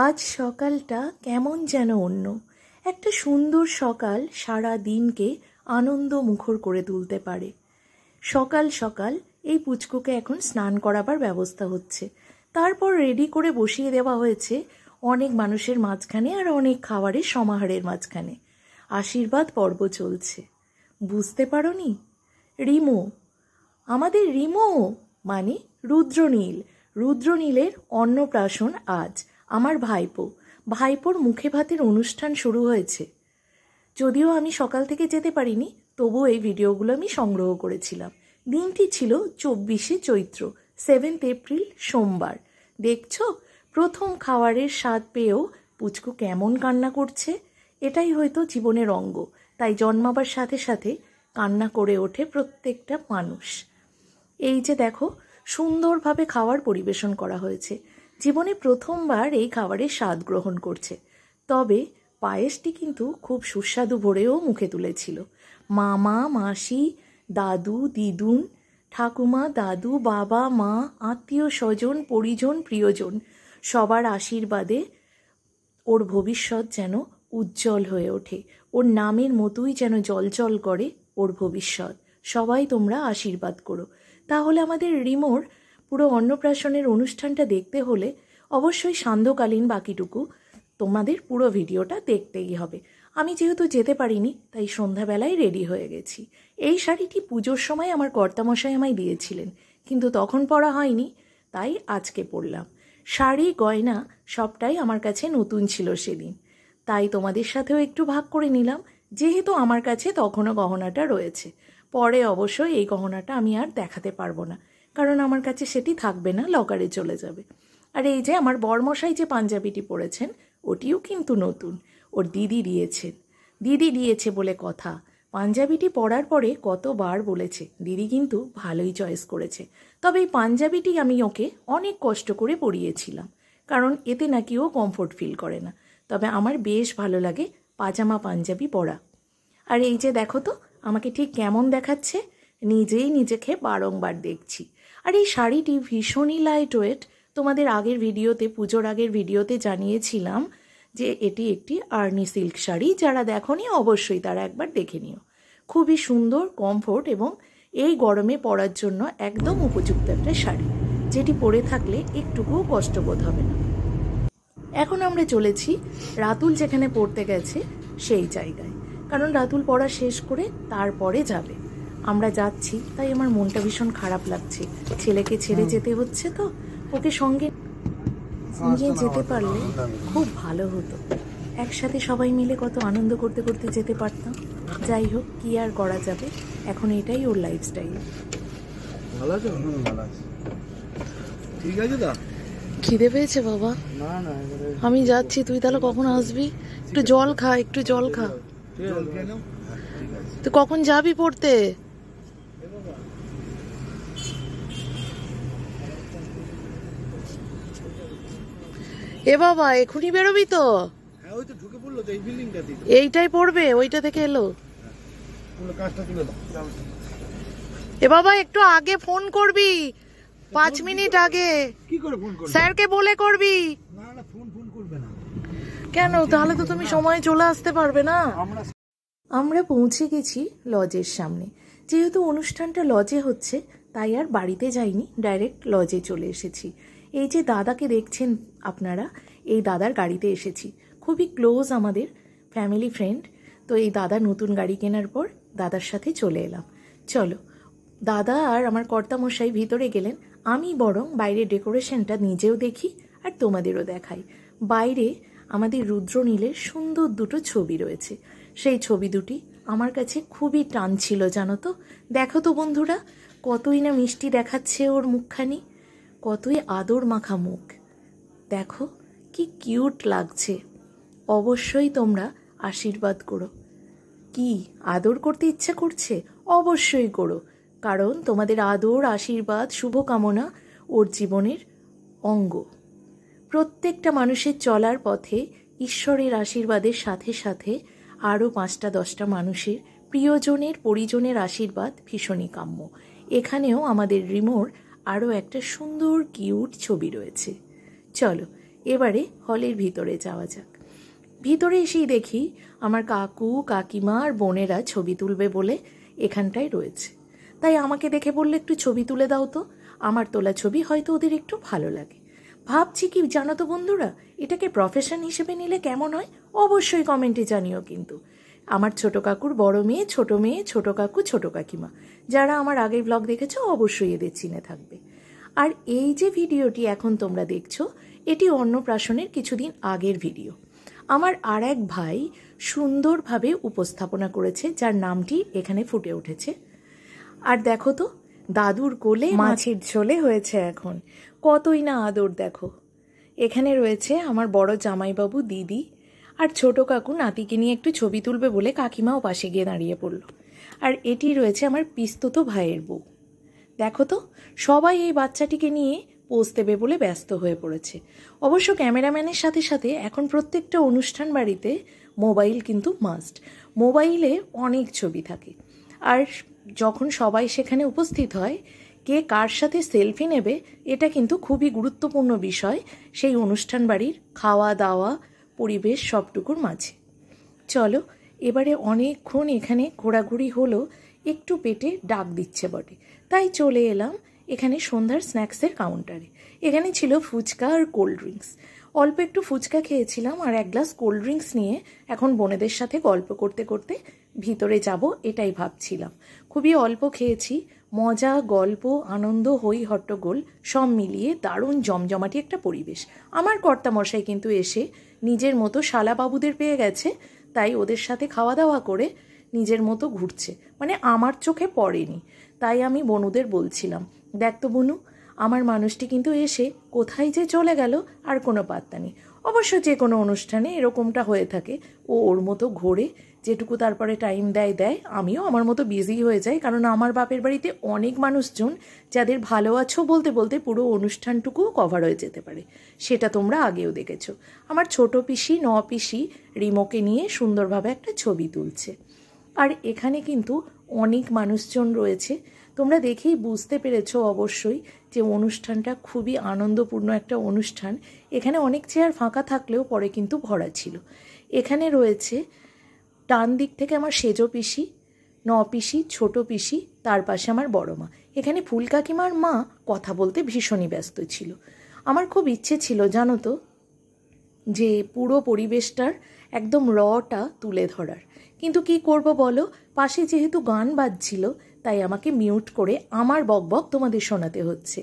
আজ সকালটা কেমন যেন অন্য। একটা সুন্দর সকাল সারা দিনকে আনন্দ মুখর করে তুলতে পারে। সকাল সকাল এই পুচকুকে এখন স্নান করাবার ব্যবস্থা হচ্ছে, তারপর রেডি করে বসিয়ে দেওয়া হয়েছে অনেক মানুষের মাঝখানে আর অনেক খাবারের সমাহারের মাঝখানে। আশীর্বাদ পর্ব চলছে। বুঝতে পারোনি? রিমো, আমাদের রিমো মানে রুদ্রনীল। রুদ্রনীলের অন্নপ্রাশন আজ। আমার ভাইপোর মুখে ভাতের অনুষ্ঠান শুরু হয়েছে। যদিও আমি সকাল থেকে যেতে পারিনি, তবুও এই ভিডিওগুলো আমি সংগ্রহ করেছিলাম। দিনটি ছিল 24শে চৈত্র, 7th এপ্রিল, সোমবার। দেখছো, প্রথম খাবারের স্বাদ পেয়েও পুচকু কেমন কান্না করছে। এটাই হয়তো জীবনের অঙ্গ, তাই জন্মাবার সাথে সাথে কান্না করে ওঠে প্রত্যেকটা মানুষ। এই যে দেখো, সুন্দরভাবে খাবার পরিবেশন করা হয়েছে। জীবনে প্রথমবার এই খাবারের স্বাদ গ্রহণ করছে। তবে পায়েসটি কিন্তু খুব সুস্বাদু ভরেও মুখে তুলেছিল। মামা, মাসি, দাদু, দিদুন, ঠাকুমা, দাদু, বাবা, মা, আত্মীয় স্বজন, পরিজন, প্রিয়জন সবার আশীর্বাদে ওর ভবিষ্যৎ যেন উজ্জ্বল হয়ে ওঠে। ওর নামের মতোই যেন জলজল করে ওর ভবিষ্যৎ। সবাই তোমরা আশীর্বাদ করো। তাহলে আমাদের রিমোর পুরো অন্নপ্রাশনের অনুষ্ঠানটা দেখতে হলে অবশ্যই সান্ধ্যকালীন বাকিটুকু তোমাদের পুরো ভিডিওটা দেখতেই হবে। আমি যেহেতু যেতে পারিনি, তাই সন্ধ্যাবেলায় রেডি হয়ে গেছি। এই শাড়িটি পুজোর সময় আমার কর্তামশাই আমায় দিয়েছিলেন, কিন্তু তখন পরা হয়নি, তাই আজকে পরলাম। শাড়ি, গয়না সবটাই আমার কাছে নতুন ছিল সেদিন, তাই তোমাদের সাথেও একটু ভাগ করে নিলাম, যেহেতু আমার কাছে তখনও গহনাটা রয়েছে। পরে অবশ্যই এই গহনাটা আমি আর দেখাতে পারবো না, কারণ আমার কাছে সেটি থাকবে না, লকারে চলে যাবে। আর এই যে আমার বরমশাই যে পাঞ্জাবিটি পরেছেন, ওটিও কিন্তু নতুন, ওর দিদি দিয়েছে বলে কথা। পাঞ্জাবিটি পরার পরে কতবার বলেছে দিদি কিন্তু ভালোই চয়েস করেছে। তবে এই পাঞ্জাবিটি আমি ওকে অনেক কষ্ট করে পরিয়েছিলাম, কারণ এতে নাকি ও কমফোর্ট ফিল করে না। তবে আমার বেশ ভালো লাগে পাজামা পাঞ্জাবি পরা। আর এই যে দেখো তো আমাকে ঠিক কেমন দেখাচ্ছে, নিজেই নিজেকে বারংবার দেখছি। আর এই শাড়িটি ভীষণই লাইট ওয়েট। তোমাদের আগের ভিডিওতে, পুজোর আগের ভিডিওতে জানিয়েছিলাম যে এটি একটি আর্নি সিল্ক শাড়ি। যারা দেখোনি অবশ্যই তারা একবার দেখে নিও। খুবই সুন্দর, কমফোর্ট এবং এই গরমে পরার জন্য একদম উপযুক্ত একটা শাড়ি, যেটি পরে থাকলে একটুকুও কষ্টবোধ হবে না। এখন আমরা চলেছি রাতুল যেখানে পড়তে গেছে সেই জায়গায়, কারণ রাতুল পড়া শেষ করে তারপরে যাবে। আমরা যাচ্ছি, তাই আমার মনটা ভীষণ খারাপ লাগছে। ছেলেকে ছেড়ে যেতে হচ্ছে, তো ওকে সঙ্গে নিয়ে যেতে পারলে খুব ভালো হতো। একসাথে সবাই মিলে কত আনন্দ করতে করতে যেতে পারতাম। যাই হোক, কি আর করা যাবে, এখন এটাই ওর লাইফস্টাইল। খিদে পেয়েছে বাবা, আমি যাচ্ছি। তুই তাহলে কখন আসবি? একটু জল খা, একটু জল খা। তুই কখন যাবি পড়তে? এ বাবা, এখনই বেরোবি তো? এইটাই পড়বে, ওইটা থেকে এলো। এ বাবা, একটু আগে ফোন করবি, 5 মিনিট আগে। কি করে ফোন করবি? স্যারকে বলে করবি। না না, ফোন করবে না। কেন? তাহলে তো তুমি সময় চলে আসতে পারবে না। আমরা পৌঁছে গেছি লজের সামনে। যেহেতু অনুষ্ঠানটা লজে হচ্ছে, তাই আর বাড়িতে যাইনি, ডাইরেক্ট লজে চলে এসেছি। এই যে দাদাকে দেখছেন আপনারা, এই দাদার গাড়িতে এসেছি। খুবই ক্লোজ আমাদের ফ্যামিলি ফ্রেন্ড। তো এই দাদা নতুন গাড়ি কেনার পর দাদার সাথে চলে এলাম। চলো, দাদা আর আমার কর্তামশাই ভিতরে গেলেন, আমি বরং বাইরে ডেকোরেশনটা নিজেও দেখি আর তোমাদেরও দেখাই। বাইরে আমাদের রুদ্রনীলের সুন্দর দুটো ছবি রয়েছে। সেই ছবি দুটি আমার কাছে খুবই টানছিল, জানো তো। দেখো তো বন্ধুরা, কতই না মিষ্টি দেখাচ্ছে ওর মুখখানি, কতই আদর মাখা মুখ। দেখো কি কিউট লাগছে। অবশ্যই তোমরা আশীর্বাদ করো। কি আদর করতে ইচ্ছা করছে? অবশ্যই করো, কারণ তোমাদের আদর, আশীর্বাদ, শুভকামনা ওর জীবনের অঙ্গ। প্রত্যেকটা মানুষের চলার পথে ঈশ্বরের আশীর্বাদের সাথে সাথে আরও 5টা-10টা মানুষের প্রিয়জনের, পরিজনের আশীর্বাদ ভীষণই কাম্য। এখানেও আমাদের রিমোর আরও একটা সুন্দর কিউট ছবি রয়েছে। চলো এবারে হলের ভিতরে যাওয়া যাক। ভিতরে এসেই দেখি আমার কাকু কাকিমা আর বোনেরা ছবি তুলবে বলে এখানটায় রয়েছে। তাই আমাকে দেখে বললে একটু ছবি তুলে দাও তো, আমার তোলা ছবি হয়তো ওদের একটু ভালো লাগে। ভাবছি কি জানো তো বন্ধুরা, এটাকে প্রফেশন হিসেবে নিলে কেমন হয়? অবশ্যই কমেন্টে জানিও কিন্তু। আমার ছোট কাকুর বড় মেয়ে, ছোট কাকু, ছোট কাকিমা, যারা আমার আগের ব্লগ দেখেছো অবশ্যই এদের চিনে থাকবে। আর এই যে ভিডিওটি এখন তোমরা দেখছো, এটি অন্নপ্রাশনের কিছুদিন আগের ভিডিও। আমার আর এক ভাই সুন্দরভাবে উপস্থাপনা করেছে, যার নামটি এখানে ফুটে উঠেছে। আর দেখো তো, দাদুর কোলে মাছের ঝোলে হয়েছে এখন, কতই না আদর দেখো। এখানে রয়েছে আমার বড় জামাইবাবু, দিদি আর ছোট কাকু নাতিকে নিয়ে একটু ছবি তুলবে বলে কাকিমাও পাশে গিয়ে দাঁড়িয়ে পড়ল। আর এটি রয়েছে আমার পিস্তুত ভাইয়ের বউ। দেখো তো, সবাই এই বাচ্চাটিকে নিয়ে পোজ দেবে বলে ব্যস্ত হয়ে পড়েছে। অবশ্য ক্যামেরাম্যানের সাথে সাথে এখন প্রত্যেকটা অনুষ্ঠান বাড়িতে মোবাইল কিন্তু মাস্ট। মোবাইলে অনেক ছবি থাকে, আর যখন সবাই সেখানে উপস্থিত হয়, কে কার সাথে সেলফি নেবে এটা কিন্তু খুবই গুরুত্বপূর্ণ বিষয় সেই অনুষ্ঠান বাড়ির খাওয়া দাওয়া পরিবেশ সবটুকুর মাঝে। চলো, এবারে অনেকক্ষণ এখানে ঘোরাঘুরি হলো, একটু পেটে ডাক দিচ্ছে বটে, তাই চলে এলাম এখানে সন্ধ্যার স্ন্যাক্সের কাউন্টারে। এখানে ছিল ফুচকা আর কোল্ড ড্রিঙ্কস। অল্প একটু ফুচকা খেয়েছিলাম আর এক গ্লাস কোল্ড ড্রিঙ্কস নিয়ে এখন বোনেদের সাথে গল্প করতে করতে ভিতরে যাব এটাই ভাবছিলাম। খুবই অল্প খেয়েছি, মজা, গল্প, আনন্দ, হই হট্টগোল সব মিলিয়ে দারুণ জমজমাটি একটা পরিবেশ। আমার কর্তামশাই কিন্তু এসে নিজের মতো শালাবাবুদের পেয়ে গেছে, তাই ওদের সাথে খাওয়া দাওয়া করে নিজের মতো ঘুরছে, মানে আমার চোখে পড়েনি। তাই আমি বনুদের বলছিলাম, দেখ তো বনু, আমার মানুষটি কিন্তু এসে কোথায় যে চলে গেল আর কোনো পাত্তা নেই। অবশ্য যে কোনো অনুষ্ঠানে এরকমটা হয়ে থাকে, ও ওর মতো ঘোরে, যেটুকু তারপরে টাইম দেয়। আমিও আমার মতো বিজি হয়ে যাই, কারণ আমার বাপের বাড়িতে অনেক মানুষজন যাদের ভালো আছো বলতে বলতে পুরো অনুষ্ঠানটুকুও কভার হয়ে যেতে পারে। সেটা তোমরা আগেও দেখেছো। আমার ছোট পিসি পিসি রিমোকে নিয়ে সুন্দরভাবে একটা ছবি তুলছে। আর এখানে কিন্তু অনেক মানুষজন রয়েছে, তোমরা দেখেই বুঝতে পেরেছো অবশ্যই যে অনুষ্ঠানটা খুবই আনন্দপূর্ণ একটা অনুষ্ঠান। এখানে অনেক চেয়ার ফাঁকা থাকলেও পরে কিন্তু ভরা ছিল। এখানে রয়েছে ডান দিক থেকে আমার সেজো পিসি, পিসি, ছোট পিসি, তার পাশে আমার বড় মা। এখানে ফুল কাকিমার মা কথা বলতে ভীষণই ব্যস্ত ছিল। আমার খুব ইচ্ছে ছিল জানো তো, যে পুরো পরিবেশটার একদম রটা তুলে ধরার, কিন্তু কি করব বলো, পাশে যেহেতু গান বাজছিল তাই আমাকে মিউট করে আমার বকবক তোমাদের শোনাতে হচ্ছে।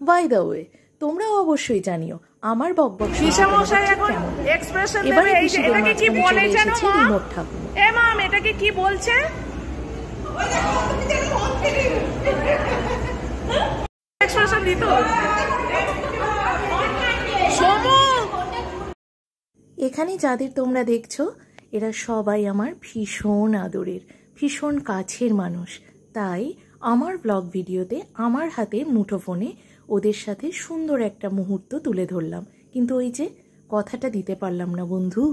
বাই দ্য ওয়ে, তোমরাও অবশ্যই জানিও আমার বকবক রিমোট ঠাকুর। এটাকে কি বলছে? এখানে যাদের তোমরা দেখছো এরা সবাই আমার ভীষণ আদরের, ভীষণ কাছের মানুষ। তাই আমার ব্লগ ভিডিওতে আমার হাতে মুঠোফোনে ওদের সাথে সুন্দর একটা মুহূর্ত তুলে ধরলাম, কিন্তু ওই যে কথাটা দিতে পারলাম না বন্ধু।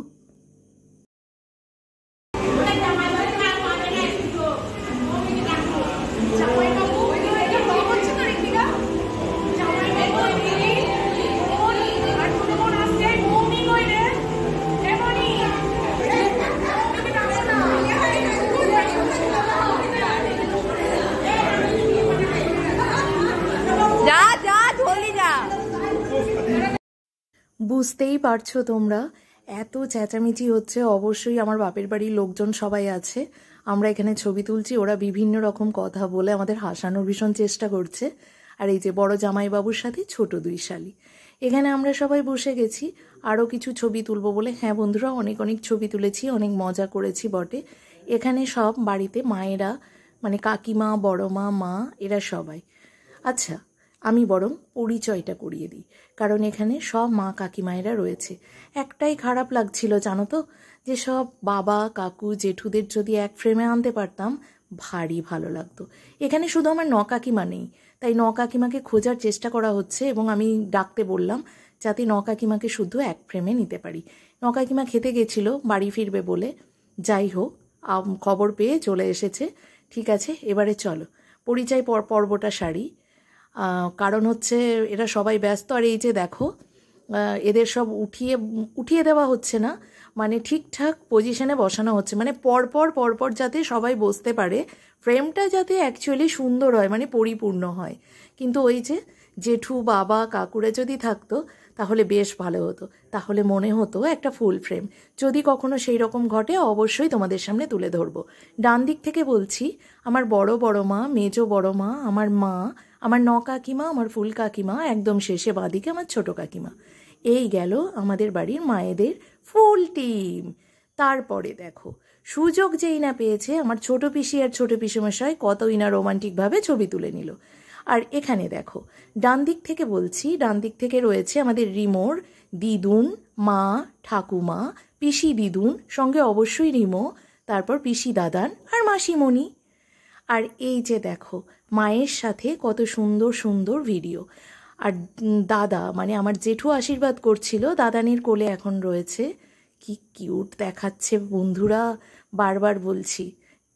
বুঝতেই পারছো তোমরা, এত চেঁচামেচি হচ্ছে, অবশ্যই আমার বাপের বাড়ির লোকজন সবাই আছে। আমরা এখানে ছবি তুলছি, ওরা বিভিন্ন রকম কথা বলে আমাদের হাসানোর ভীষণ চেষ্টা করছে। আর এই যে বড় জামাইবাবুর সাথে ছোট দুই শালি, এখানে আমরা সবাই বসে গেছি আরও কিছু ছবি তুলবো বলে। হ্যাঁ বন্ধুরা, অনেক ছবি তুলেছি, অনেক মজা করেছি বটে। এখানে সব বাড়িতে মায়েরা, মানে কাকিমা, বড় মা, মা, এরা সবাই। আচ্ছা, আমি বরং পরিচয়টা করিয়ে দিই, কারণ এখানে সব মা কাকিমায়েরা রয়েছে। একটাই খারাপ লাগছিল জানো তো, যে সব বাবা কাকু জেঠুদের যদি এক ফ্রেমে আনতে পারতাম ভারী ভালো লাগতো। এখানে শুধু আমার কাকিমা নেই, তাই কাকিমাকে খোঁজার চেষ্টা করা হচ্ছে, এবং আমি ডাকতে বললাম যাতে কাকিমাকে শুধু এক ফ্রেমে নিতে পারি। কাকিমা খেতে গেছিল, বাড়ি ফিরবে বলে। যাই হোক, খবর পেয়ে চলে এসেছে। ঠিক আছে, এবারে চলো পরিচয় পর্বটা সারি। কারণ হচ্ছে এরা সবাই ব্যস্ত। আর এই যে দেখো, এদের সব উঠিয়ে দেওয়া হচ্ছে না, মানে ঠিকঠাক পজিশনে বসানো হচ্ছে, মানে পরপর যাতে সবাই বসতে পারে, ফ্রেমটা যাতে অ্যাকচুয়ালি সুন্দর হয়, মানে পরিপূর্ণ হয়। কিন্তু ওই যে জেঠু বাবা কাকুরা যদি থাকতো তাহলে বেশ ভালো হতো, তাহলে মনে হতো একটা ফুল ফ্রেম। যদি কখনো সেই রকম ঘটে অবশ্যই তোমাদের সামনে তুলে ধরবো। ডান দিক থেকে বলছি, আমার বড় মা, মেজো বড় মা, আমার মা, আমার কাকিমা, আমার ফুল কাকিমা, একদম শেষে বাঁদিকে আমার ছোট কাকিমা। এই গেল আমাদের বাড়ির মায়েদের ফুল টিম। তারপরে দেখো, সুযোগ যেই না পেয়েছে আমার ছোট পিসি আর ছোট পিসেমশাই কতই না রোমান্টিকভাবে ছবি তুলে নিল। আর এখানে দেখো, ডান দিক থেকে বলছি, ডান দিক থেকে রয়েছে আমাদের রিমোর দিদুন, মা, ঠাকুমা, পিসি দিদুন, সঙ্গে অবশ্যই রিমো, তারপর পিসি দাদান আর মাসিমণি। আর এই যে দেখো, মায়ের সাথে কত সুন্দর সুন্দর ভিডিও। আর দাদা, মানে আমার জেঠু আশীর্বাদ করছিল, দাদানির কোলে এখন রয়েছে। কি কিউট দেখাচ্ছে বন্ধুরা, বারবার বলছি,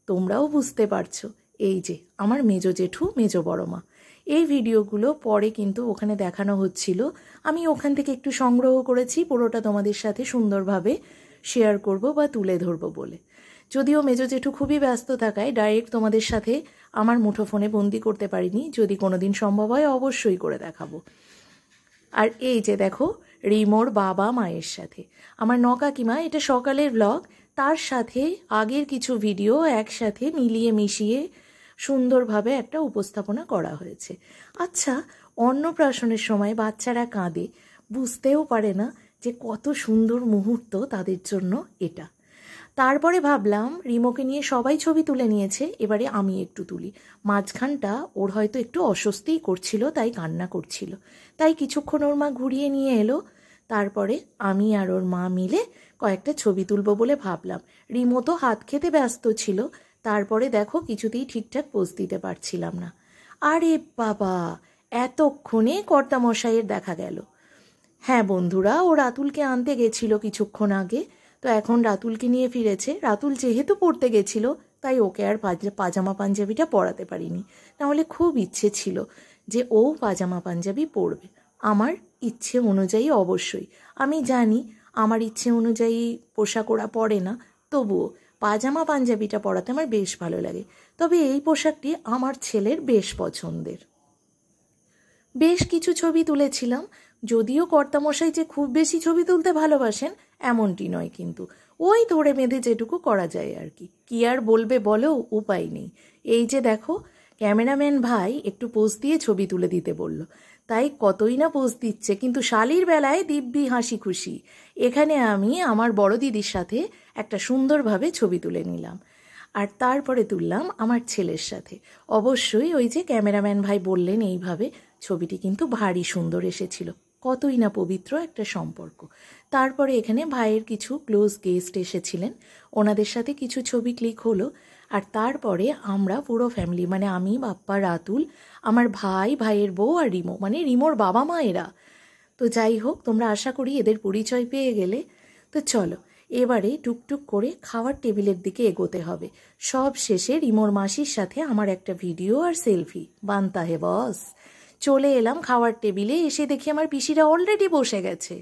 তোমরাও বুঝতে পারছো। এই যে আমার মেজো জেঠু, মেজো বড় মা। এই ভিডিওগুলো পরে কিন্তু ওখানে দেখানো হচ্ছিল, আমি ওখান থেকে একটু সংগ্রহ করেছি, পুরোটা তোমাদের সাথে সুন্দরভাবে শেয়ার করব বা তুলে ধরবো বলে। যদিও মেজো জেঠু খুবই ব্যস্ত থাকায় ডাইরেক্ট তোমাদের সাথে আমার মুঠোফোনে বন্দি করতে পারিনি, যদি কোনোদিন সম্ভব হয় অবশ্যই করে দেখাবো। আর এই যে দেখো, রিমোর বাবা মায়ের সাথে আমার কাকিমা, এটা সকালের ব্লগ, তার সাথে আগের কিছু ভিডিও একসাথে মিলিয়ে মিশিয়ে সুন্দরভাবে একটা উপস্থাপনা করা হয়েছে। আচ্ছা, অন্নপ্রাশনের সময় বাচ্চারা কাঁদে, বুঝতেও পারে না যে কত সুন্দর মুহূর্ত তাদের জন্য এটা। তারপরে ভাবলাম রিমোকে নিয়ে সবাই ছবি তুলে নিয়েছে, এবারে আমি একটু তুলি। মাঝখানটা ওর হয়তো একটু অস্বস্তিই করছিল, তাই কান্না করছিল, তাই কিছুক্ষণ ওর মা ঘুরিয়ে নিয়ে এলো। তারপরে আমি আর ওর মা মিলে কয়েকটা ছবি তুলবো বলে ভাবলাম। রিমো তো হাত খেতে ব্যস্ত ছিল, তারপরে দেখো কিছুতেই ঠিকঠাক পোজ দিতে পারছিলাম না। আরে বাবা, এতক্ষণে কর্তামশাইয়ের দেখা গেল। হ্যাঁ বন্ধুরা, ও রাতুলকে আনতে গেছিল কিছুক্ষণ আগে, তো এখন রাতুলকে নিয়ে ফিরেছে। রাতুল যেহেতু পড়তে গেছিল তাই ওকে আর পাজামা পাঞ্জাবিটা পরাতে পারিনি, নাহলে খুব ইচ্ছে ছিল যে ও পাজামা পাঞ্জাবি পরবে। আমার ইচ্ছে অনুযায়ী অবশ্যই, আমি জানি আমার ইচ্ছে অনুযায়ী পোশাক ওরা পরে না, তবুও পাজামা পাঞ্জাবিটা পরাতে আমার বেশ ভালো লাগে। তবে এই পোশাকটি আমার ছেলের বেশ পছন্দের। বেশ কিছু ছবি তুলেছিলাম, যদিও কর্তামশাই যে খুব বেশি ছবি তুলতে ভালোবাসেন এমনটি নয়, কিন্তু ওই ধরে বেঁধে যেটুকু করা যায় আর কি আর বলবে বলো, উপায় নেই। এই যে দেখো, ক্যামেরাম্যান ভাই একটু পোজ দিয়ে ছবি তুলে দিতে বলল, তাই কতই না পোজ দিচ্ছে, কিন্তু শালির বেলায় দিব্যি হাসি খুশি। এখানে আমি আমার বড় দিদির সাথে একটা সুন্দরভাবে ছবি তুলে নিলাম, আর তারপরে তুললাম আমার ছেলের সাথে। অবশ্যই ওই যে ক্যামেরাম্যান ভাই বললেন এইভাবে, ছবিটি কিন্তু ভারী সুন্দর এসেছিল, কতই না পবিত্র একটা সম্পর্ক। তারপরে এখানে ভাইয়ের কিছু ক্লোজ গেস্ট এসেছিলেন, ওনাদের সাথে কিছু ছবি ক্লিক হলো। আর তারপরে আমরা পুরো ফ্যামিলি, মানে আমি, বাপ্পা, রাতুল, আমার ভাই, ভাইয়ের বউ আর রিমো, মানে রিমোর বাবা মা এরা। তো যাই হোক, তোমরা আশা করি এদের পরিচয় পেয়ে গেলে। তো চলো এবারে টুকটুক করে খাওয়ার টেবিলের দিকে এগোতে হবে। সব শেষে রিমোর মাসির সাথে আমার একটা ভিডিও আর সেলফি বানতা হে বস। চলে এলাম খাওয়ার টেবিলে, এসে দেখি আমার পিসিরা অলরেডি বসে গেছে,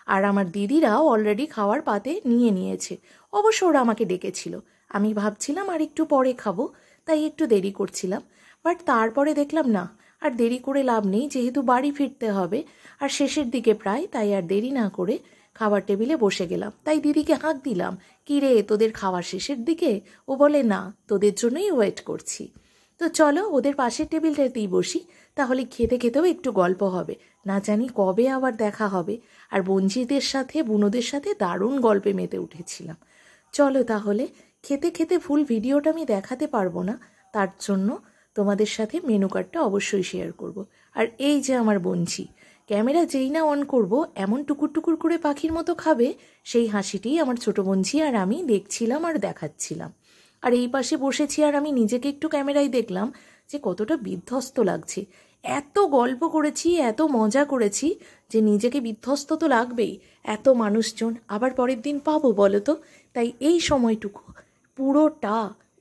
আর আমার দিদিরাও অলরেডি খাওয়ার পাতে নিয়ে নিয়েছে। অবশ্য ওরা আমাকে ডেকেছিল, আমি ভাবছিলাম আর একটু পরে খাবো, তাই একটু দেরি করছিলাম। বাট তারপরে দেখলাম না, আর দেরি করে লাভ নেই, যেহেতু বাড়ি ফিরতে হবে আর শেষের দিকে প্রায়, তাই আর দেরি না করে খাবার টেবিলে বসে গেলাম। তাই দিদিকে হাঁক দিলাম, কি রে তোদের খাওয়ার শেষের দিকে? ও বলে না, তোদের জন্যই ওয়েট করছি। তো চলো ওদের পাশের টেবিলটাতেই বসি, তাহলে খেতে খেতেও একটু গল্প হবে, না জানি কবে আবার দেখা হবে। আর বঞ্জিদের সাথে বুনোদের সাথে দারুণ গল্পে মেতে উঠেছিলাম। চলো তাহলে, খেতে খেতে ফুল ভিডিওটা আমি দেখাতে পারবো না, তার জন্য তোমাদের সাথে মেনু কার্ডটা অবশ্যই শেয়ার করব। আর এই যে আমার বঞ্জি, ক্যামেরা যেই না অন করব এমন টুকুর টুকুর করে পাখির মতো খাবে, সেই হাসিটি আমার ছোট বঞ্জি আর আমি দেখছিলাম আর দেখাচ্ছিলাম। আর এই পাশে বসেছি আর আমি নিজেকে একটু ক্যামেরায় দেখলাম যে কতটা বিধ্বস্ত লাগছে। এত গল্প করেছি, এত মজা করেছি যে নিজেকে বিধ্বস্ত তো লাগবেই। এত মানুষজন আবার পরের দিন পাবো বলো তো, তাই এই সময়টুকু পুরোটা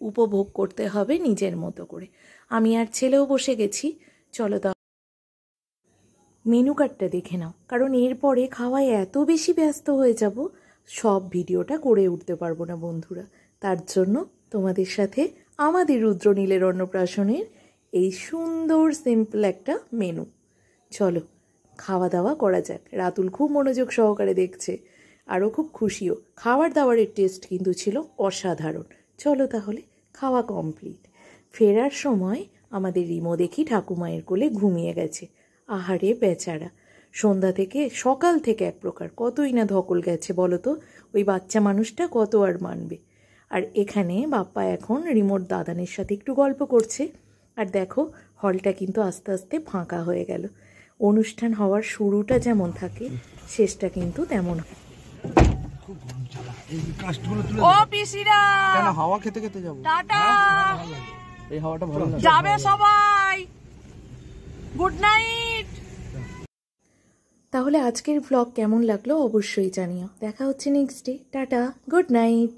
উপভোগ করতে হবে নিজের মতো করে। আমি আর ছেলেও বসে গেছি, চলো তা মেনু কার্ডটা দেখে নাও, কারণ এরপরে খাওয়ায় এত বেশি ব্যস্ত হয়ে যাব সব ভিডিওটা করে উঠতে পারবো না বন্ধুরা। তার জন্য তোমাদের সাথে আমাদের রুদ্রনীলের অন্নপ্রাশনের এই সুন্দর সিম্পল একটা মেনু। চলো খাওয়া দাওয়া করা যাক। রাতুল খুব মনোযোগ সহকারে দেখছে, আরও খুব খুশিও। খাবার দাবারের টেস্ট কিন্তু ছিল অসাধারণ। চলো তাহলে খাওয়া কমপ্লিট। ফেরার সময় আমাদের রিমো দেখি ঠাকুমায়ের কোলে ঘুমিয়ে গেছে। আহারে বেচারা, সন্ধ্যা থেকে সকাল থেকে এক প্রকার কতই না ধকল গেছে বলো তো, ওই বাচ্চা মানুষটা কত আর মানবে। আর এখানে বাপ্পা এখন রিমোর দাদানের সাথে একটু গল্প করছে। আর দেখো হলটা কিন্তু আস্তে আস্তে ফাঁকা হয়ে গেল। অনুষ্ঠান হওয়ার শুরুটা যেমন থাকে শেষটা কিন্তু তেমন। ও পিসিরা, কেন হাওয়া খেতে খেতে যাবো? টাটা, এই হাওয়াটা ভালো লাগে। যাবে সবাই, গুড নাইট। তাহলে আজকের ব্লগ কেমন লাগলো অবশ্যই জানিও। দেখা হচ্ছে next day. Tata, good night.